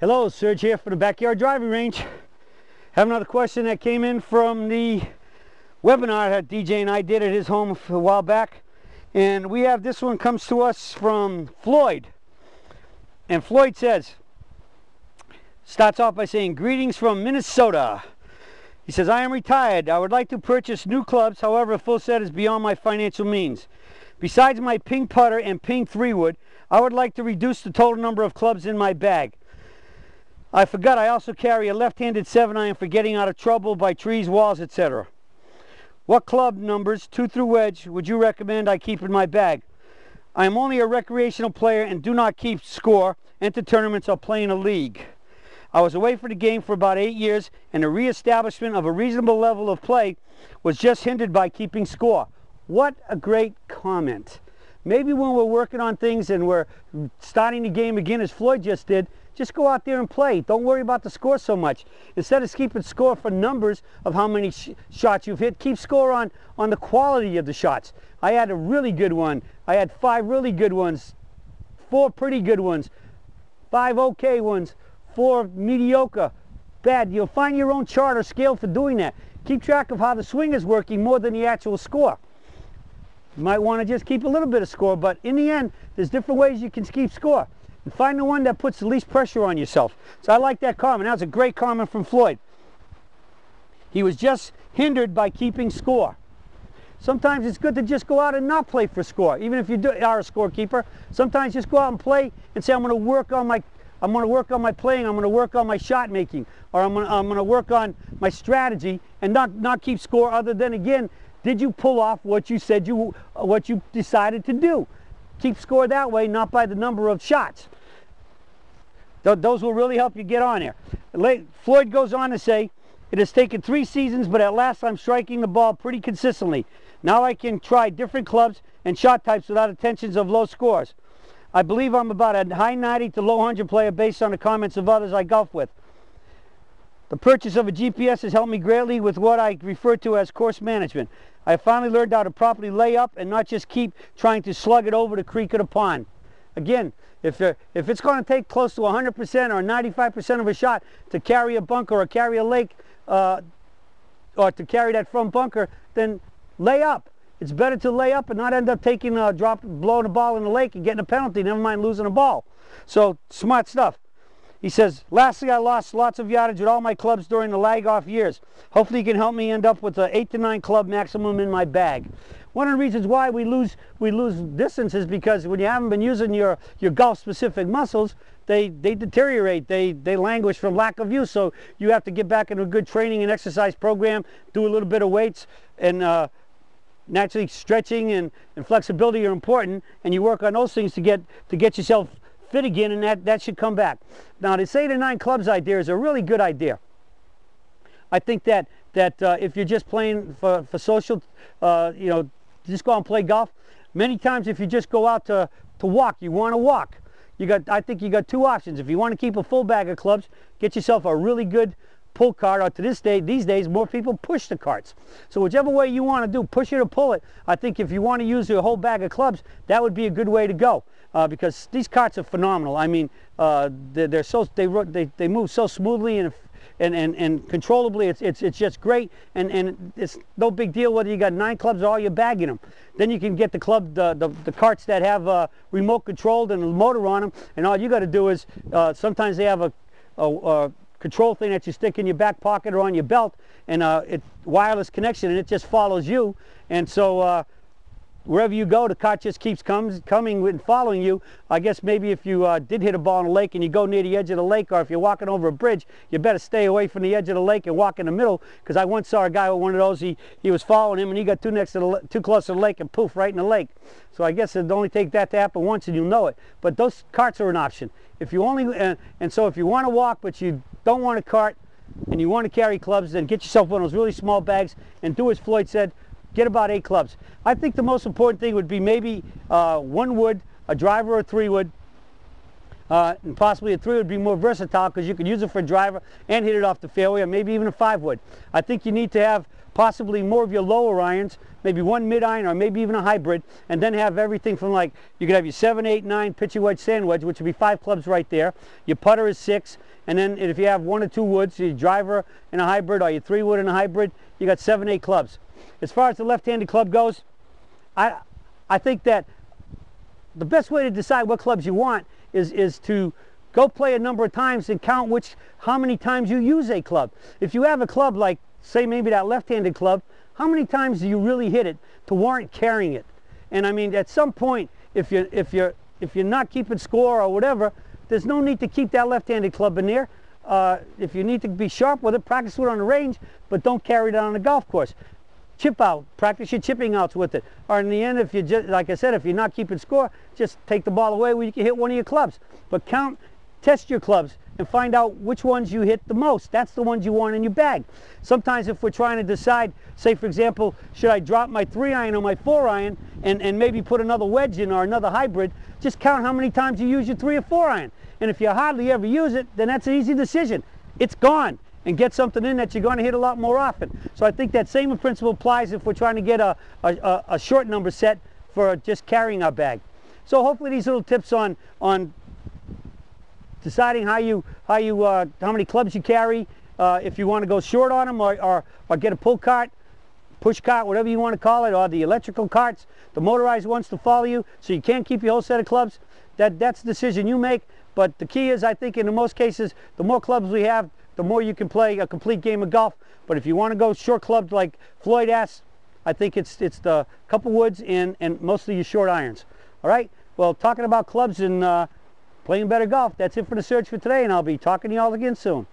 Hello, Serge here for the Backyard Driving Range. Have another question that came in from the webinar that DJ and I did at his home a while back. And we have this one comes to us from Floyd. And Floyd says, starts off by saying, greetings from Minnesota. He says, I am retired. I would like to purchase new clubs. However, a full set is beyond my financial means. Besides my ping putter and ping 3-wood, I would like to reduce the total number of clubs in my bag. I forgot I also carry a left-handed 7-iron for getting out of trouble by trees, walls, etc. What club numbers, 2 through wedge, would you recommend I keep in my bag? I am only a recreational player and do not keep score, enter tournaments, or play in a league. I was away from the game for about 8 years, and the reestablishment of a reasonable level of play was just hindered by keeping score. What a great comment. Maybe when we're working on things and we're starting the game again, as Floyd just did, just go out there and play. Don't worry about the score so much. Instead of keeping score for numbers of how many shots you've hit, keep score on the quality of the shots. I had a really good one. I had 5 really good ones, 4 pretty good ones, 5 okay ones, 4 mediocre, bad. You'll find your own chart or scale for doing that. Keep track of how the swing is working more than the actual score. You might want to just keep a little bit of score, but in the end, there's different ways you can keep score. And find the one that puts the least pressure on yourself. So I like that comment. That was a great comment from Floyd. He was just hindered by keeping score. Sometimes it's good to just go out and not play for score, even if you are a scorekeeper. Sometimes just go out and play and say, I'm going to work on my playing, I'm going to work on my shot making, or I'm going to work on my strategy, and not keep score. Other than, again, did you pull off what you said what you decided to do? Keep score that way, not by the number of shots. Those will really help you get on there. Floyd goes on to say, it has taken 3 seasons, but at last I'm striking the ball pretty consistently. Now I can try different clubs and shot types without attentions of low scores. I believe I'm about a high 90 to low 100 player based on the comments of others I golf with. The purchase of a GPS has helped me greatly with what I refer to as course management. I finally learned how to properly lay up and not just keep trying to slug it over the creek or the pond. Again, if it's going to take close to 100% or 95% of a shot to carry a bunker or carry a lake or to carry that front bunker, then lay up. It's better to lay up and not end up taking a drop, blowing a ball in the lake and getting a penalty, never mind losing a ball. So, smart stuff. He says, lastly, I lost lots of yardage with all my clubs during the lag-off years. Hopefully you can help me end up with an 8 to 9 club maximum in my bag. One of the reasons why we lose distance is because when you haven't been using your golf-specific muscles, they deteriorate, they languish from lack of use. So you have to get back into a good training and exercise program, do a little bit of weights, and naturally stretching and flexibility are important, and you work on those things to get yourself fit again, and that should come back. Now, this 8 or 9 clubs idea is a really good idea. I think that if you're just playing for social, just go out and play golf. Many times, if you just go out to walk, you want to walk. I think you got 2 options. If you want to keep a full bag of clubs, get yourself a really good pull cart, or these days more people push the carts. So whichever way you want to do, push it or pull it. I think if you want to use your whole bag of clubs, that would be a good way to go, because these carts are phenomenal. I mean, they move so smoothly and controllably. It's just great, and it's no big deal whether you got 9 clubs or all your bag in them. Then you can get the carts that have remote controlled and a motor on them, and all you got to do is sometimes they have a control thing that you stick in your back pocket or on your belt, and wireless connection, and it just follows you. And so wherever you go, the cart just keeps coming and following you. I guess maybe if you did hit a ball in a lake and you go near the edge of the lake, or if you're walking over a bridge, you better stay away from the edge of the lake and walk in the middle, because I once saw a guy with one of those. He was following him, and he got too close to the lake, and poof, right in the lake. So I guess it'd only take that to happen once and you'll know it. But those carts are an option. If you so if you want to walk but you don't want a cart and you want to carry clubs, then get yourself one of those really small bags and do as Floyd said, get about 8 clubs. I think the most important thing would be maybe 1 wood, a driver, or a 3-wood, and possibly a 3 would be more versatile because you could use it for a driver and hit it off the fairway, or maybe even a 5-wood. I think you need to have possibly more of your lower irons, maybe one mid iron or maybe even a hybrid, and then have everything from, like, you could have your 7, 8, 9 pitching wedge, sand wedge, which would be 5 clubs right there. Your putter is 6, and then if you have 1 or 2 woods, your driver in a hybrid or your 3 wood in a hybrid, you got 7, 8 clubs. As far as the left-handed club goes, I think that the best way to decide what clubs you want is to go play a number of times and count how many times you use a club. If you have a club like, say, maybe that left-handed club, how many times do you really hit it to warrant carrying it? And I mean, at some point, if you're not keeping score or whatever, there's no need to keep that left-handed club in there. If you need to be sharp with it, practice with it on the range, but don't carry it on the golf course. Chip out, practice your chipping outs with it. Or in the end, if you just, like I said, if you're not keeping score, just take the ball away where you can hit one of your clubs. But test your clubs and find out which ones you hit the most. That's the ones you want in your bag. Sometimes if we're trying to decide, say for example, should I drop my 3 iron or my 4 iron and maybe put another wedge in or another hybrid, just count how many times you use your 3 or 4 iron. And if you hardly ever use it, then that's an easy decision. It's gone. And get something in that you're going to hit a lot more often. So I think that same principle applies if we're trying to get a short number set for just carrying our bag. So hopefully these little tips on deciding how many clubs you carry, if you want to go short on them or get a pull cart, push cart, whatever you want to call it, or the electrical carts, the motorized ones to follow you, so you can't keep your whole set of clubs. That's the decision you make. But the key is, I think in most cases, the more clubs we have, the more you can play a complete game of golf. But if you want to go short clubs like Floyd asks, I think it's the couple woods and mostly your short irons. All right, well, talking about clubs and playing better golf, that's it for the search for today, and I'll be talking to you all again soon.